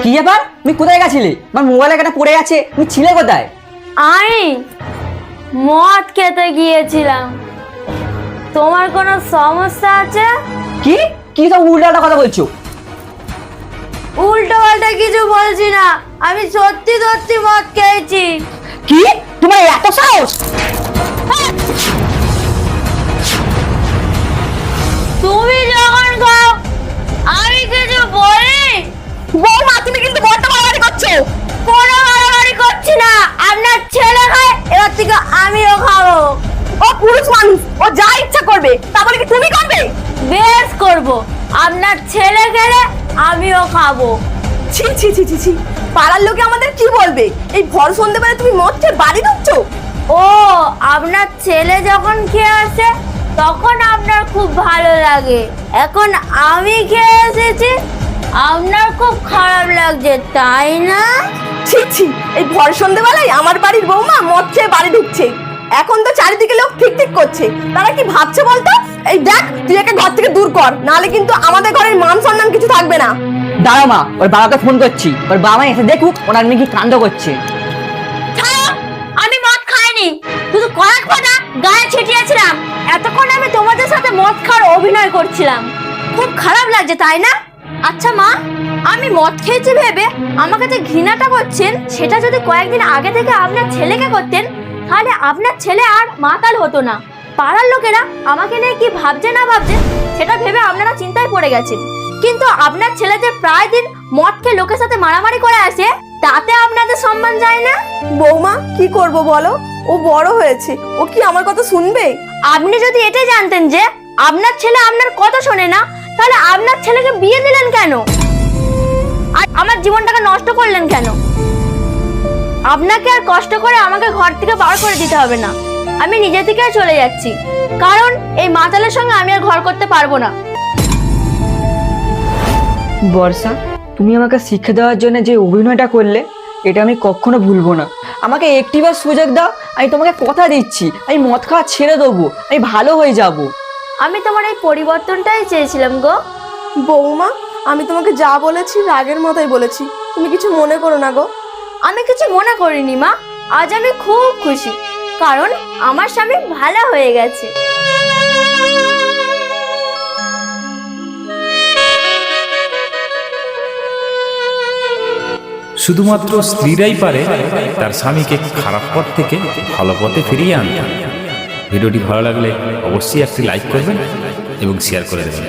কি ব্যাপার? তুমি কোথায় গেছিলে? আমার মোবাইল এখানে পড়ে আছে, তুমি ছিলে কোথায়? আমি মদ খেতে গিয়েছিলাম। তোমার কোনো সমস্যা আছে? কি কি সব উল্টাটা কথা বলছো? উল্টো পাল্টা কিছু বলছি না, আমি সত্যি সত্যি মদ খেয়েছি। কি তোমার এত সাহস? তুমি যখন খাও আমি কিছু বলি? বৌমা, তুমি কিন্তু বড্ড বাড়াবাড়ি করছো। কোনো বাড়াবাড়ি করছি না, আপনার ছেলে খায়, এবার থেকে আমিও খাবো। ও পুরুষ মানুষ, ও যা ইচ্ছা করবে, তা বলে কি তুমি করবে? বেশ করব, আপনার ছেলে গেলে আমিও খাবো। ছি ছি ছি ছি ছি, পাড়ার লোকে আমাদের কি বলবে? এই ভর সন্ধ্যেবেলা তুমি মদ খেয়ে বাড়ি ঢুকছো? ও, আপনার ছেলে যখন খেয়ে আসে তখন আপনার খুব ভালো লাগে, এখন আমি খেয়ে এসেছি আপনার খুব খারাপ লাগছে, তাই না? ছি ছি, এই ভর সন্ধ্যেবেলায় আমার বাড়ির বৌমা মদ খেয়ে বাড়ি ঢুকছে। এখন তো চারিদিকে লোক ঠিক ঠিক করছে, তারা কি ভাবছে বলতো? এই দেখ, তুই একে ঘর থেকে দূর কর, নাহলে কিন্তু আমাদের ঘরের মান সম্মান কিছু থাকবে না। দাঁড়াও মা, ওর বাবাকে ফোন করছি, ওর বাবা এসে দেখুক ওনার মেয়ে কি কাণ্ড করছে। আমি মদ খাইনি, শুধু কয়েক ফোঁটা গায়ে ছিটিয়েছিলাম। এতক্ষণ আমি তোমাদের সাথে মদ খাওয়ার অভিনয় করছিলাম, খুব খারাপ লাগছে তাই না? আচ্ছা মা, আমি মদ খেয়েছি ভেবে আমাকে যে ঘৃণাটা করছেন, সেটা যদি কয়েকদিন আগে থেকে আপনার ছেলেকে করতেন, তাহলে আপনার ছেলে আর মাতাল হতো না। পাড়ার লোকেরা আমাকে নিয়ে কি ভাবছে না ভাবছে সেটা ভেবে আপনারা চিন্তায় পড়ে গেছেন, কিন্তু আপনার ছেলে যে প্রায় দিন মদ খেয়ে লোকের সাথে মারামারি করে আসে, তাতে আপনাদের সম্মান যায় না। বৌমা, কি করব বলো? ও বড় হয়েছে, ও কি আমার কথা শুনবে? আপনি যদি এটাই জানতেন যে আপনার ছেলে আপনার কথা শোনে না, তাহলে আপনার ছেলেকে বিয়ে দিলেন কেন? আর আমার জীবনটাকে নষ্ট করলেন কেন? আপনাকে আর কষ্ট করে আমাকে ঘর থেকে বার করে দিতে হবে না, আমি নিজে থেকে চলে যাচ্ছি, কারণ এই মাতালের সঙ্গে আমি আর ঘর করতে পারবো না। বর্ষা, তুমি আমাকে শিক্ষা দেওয়ার জন্য যে অভিনয়টা করলে, এটা আমি কখনো ভুলবো না। আমাকে একটিবার সুযোগ দাও, আমি তোমাকে কথা দিচ্ছি, আমি মদ খাওয়া ছেড়ে দেবো, আমি ভালো হয়ে যাব। আমি তোমার এই পরিবর্তনটাই চেয়েছিলাম গো। বৌমা, আমি তোমাকে যা বলেছি রাগের মাথায় বলেছি, তুমি কিছু মনে করো না গো। আমি কিছু মনে করিনি মা, আজ আমি খুব খুশি, কারণ আমার স্বামী ভালো হয়ে গেছে। শুধুমাত্র স্ত্রীরাই পারে তার স্বামীকে খারাপ পথ থেকে ভালো পথে ফিরিয়ে আনতে। ভিডিওটি ভালো লাগলে অবশ্যই একটি লাইক করবেন এবং শেয়ার করে দেবেন।